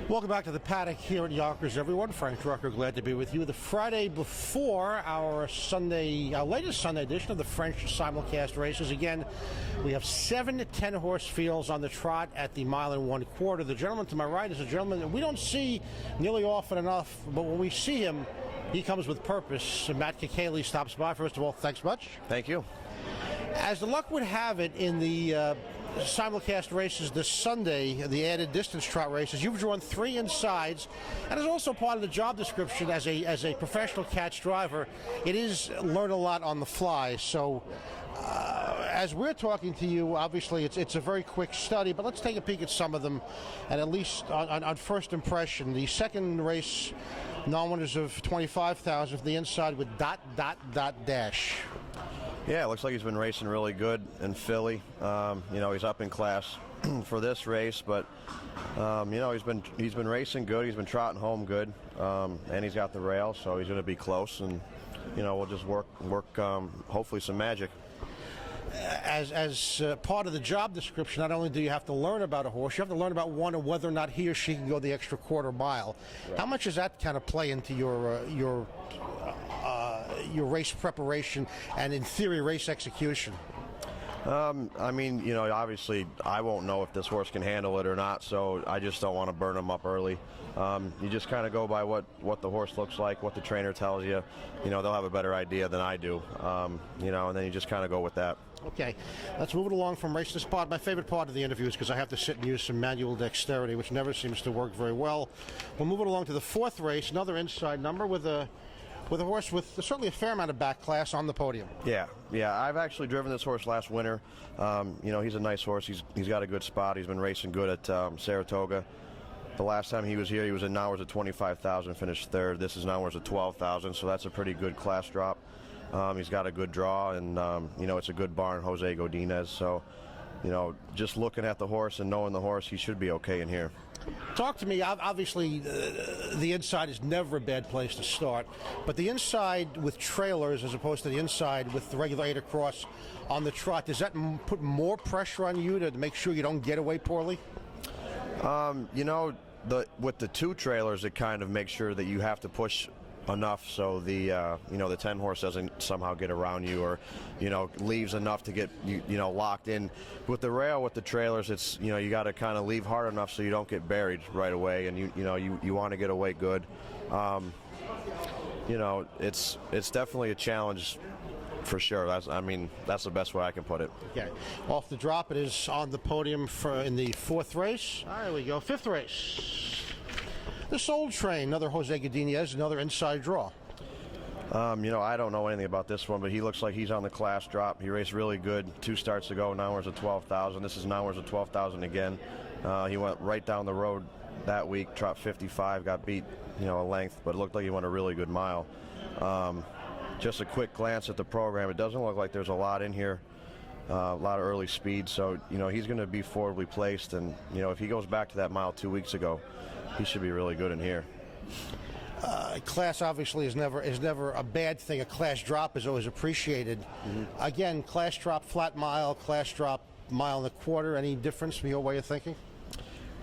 Welcome back to the paddock here at Yonkers, everyone. Frank Drucker, glad to be with you. The Friday before our latest Sunday edition of the French simulcast races. Again, we have 7 to 10 horse fields on the trot at the 1 1/4. The gentleman to my right is a gentleman that we don't see nearly often enough, but when we see him, he comes with purpose. Matt Kakaley stops by. First of all, thanks much. Thank you. As the luck would have it in the simulcast races this Sunday, the added distance trot races, you've drawn 3 insides, and as also part of the job description as a professional catch driver, it is learn a lot on the fly. So as we're talking to you, obviously it's a very quick study, but let's take a peek at some of them, and at least on first impression. The second race, non-winners of 25,000 for the inside with ... dash. Yeah, it looks like he's been racing really good in Philly. He's up in class for this race, but he's been racing good. He's been trotting home good, and he's got the rail, so he's going to be close. And we'll just work hopefully some magic. As part of the job description, not only do you have to learn about a horse, you have to learn about one and whether or not he or she can go the extra quarter mile. Right. How much does that kind of play into your race preparation and, in theory, race execution? Obviously I won't know if this horse can handle it or not, so I just don't want to burn him up early. You just kind of go by what the horse looks like, what the trainer tells you. They'll have a better idea than I do, and then you just kind of go with that. Okay, let's move it along from race to spot. My favorite part of the interview is because I have to sit and use some manual dexterity, which never seems to work very well. We'll move it along to the 4th race, another inside number with a horse with certainly a fair amount of back class on the podium. Yeah. I've actually driven this horse last winter. He's a nice horse. He's got a good spot. He's been racing good at Saratoga. The last time he was here, he was in hours at 25,000, finished 3rd. This is hours at 12,000, so that's a pretty good class drop. He's got a good draw, and it's a good barn, Jose Godinez. So, just looking at the horse and knowing the horse, he should be okay in here. Talk to me. Obviously, the inside is never a bad place to start, but the inside with trailers as opposed to the inside with the regular 8 across on the trot, does that put more pressure on you to make sure you don't get away poorly? With the 2 trailers, it kind of makes sure that you have to push enough so the 10 horse doesn't somehow get around you, or leaves enough to get you locked in. With the rail, with the trailers, it's you got to kind of leave hard enough so you don't get buried right away, and you want to get away good. It's definitely a challenge for sure. That's the best way I can put it. Okay, off the drop, it is on the podium in the 4th race. There we go. 5th race. The Soul Train, another Jose Godinez, another inside draw. I don't know anything about this one, but he looks like he's on the class drop. He raced really good 2 starts ago, hours at 12,000. This is hours at 12,000 again. He went right down the road that week, trot 55, got beat, a length, but it looked like he went a really good mile. Just a quick glance at the program, it doesn't look like there's a lot in here. A lot of early speed, so he's going to be forwardly placed, and if he goes back to that mile 2 weeks ago, he should be really good in here. Class obviously is never a bad thing. A class drop is always appreciated. Mm-hmm. Again, class drop flat mile, class drop 1 1/4. Any difference from your way of thinking?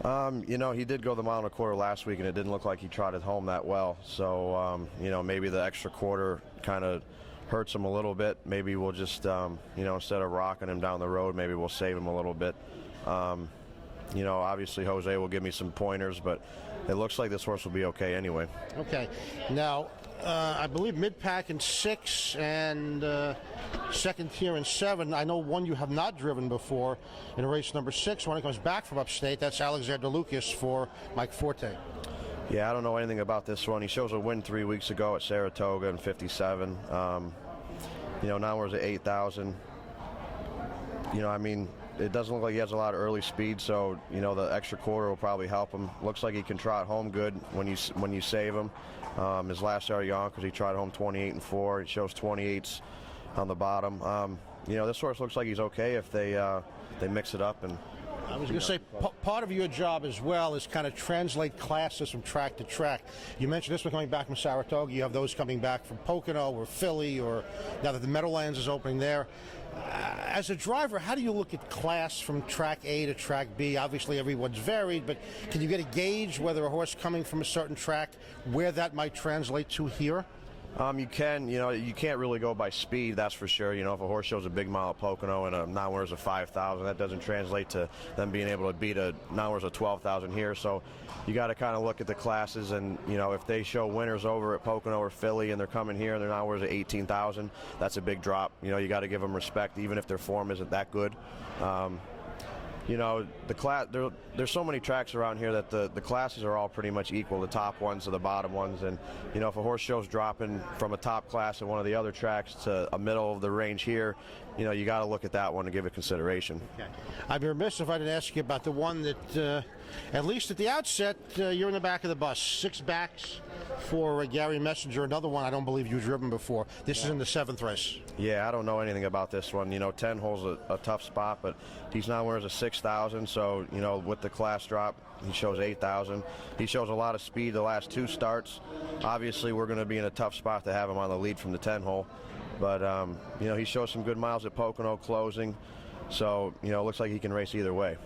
He did go the 1 1/4 last week, and it didn't look like he trotted home that well. So maybe the extra quarter kind of hurts him a little bit. Maybe we'll just instead of rocking him down the road, maybe we'll save him a little bit. Obviously Jose will give me some pointers, but it looks like this horse will be okay anyway. Okay. Now, I believe mid-pack in 6 and second tier in 7. I know one you have not driven before in race number 6 when it comes back from upstate. That's Alexander Lucas for Mike Forte. Yeah, I don't know anything about this one. He shows a win 3 weeks ago at Saratoga in 57. Now we're at 8,000. It doesn't look like he has a lot of early speed, so the extra quarter will probably help him. Looks like he can trot home good when you save him. His last start at Yonkers, he trotted home 28 and 4. He shows 28s on the bottom. This horse looks like he's okay if they mix it up. And I was going to say, part of your job as well is kind of translate classes from track to track. You mentioned this one coming back from Saratoga. You have those coming back from Pocono or Philly, or now that the Meadowlands is opening there. As a driver, how do you look at class from track A to track B? Obviously, everyone's varied, but can you get a gauge whether a horse coming from a certain track, where that might translate to here? You can, you can't really go by speed, that's for sure. If a horse shows a big mile at Pocono and a non-winner's of 5,000, that doesn't translate to them being able to beat a non-winner's of 12,000 here. So you got to kind of look at the classes, and if they show winners over at Pocono or Philly and they're coming here and they're non-winners at 18,000, that's a big drop. You got to give them respect, even if their form isn't that good. The class, there's so many tracks around here that the classes are all pretty much equal, the top ones to the bottom ones. And if a horse shows dropping from a top class at one of the other tracks to a middle of the range here, you got to look at that one and give it consideration. Okay. I'd be remiss if I didn't ask you about the one that, at least at the outset, you're in the back of the bus. 6 backs for Gary Messenger, another one I don't believe you've driven before. This is in the 7th race. Yeah, I don't know anything about this one. 10 holes a tough spot, but he's now wears a 6,000, so with the class drop, he shows 8,000. He shows a lot of speed the last 2 starts. Obviously, we're going to be in a tough spot to have him on the lead from the 10 hole, but he shows some good miles at Pocono closing, so it looks like he can race either way.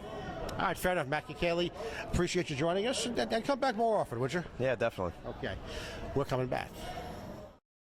All right, fair enough, Matt Kakaley. Appreciate you joining us, and come back more often, would you? Yeah, definitely. Okay, we're coming back.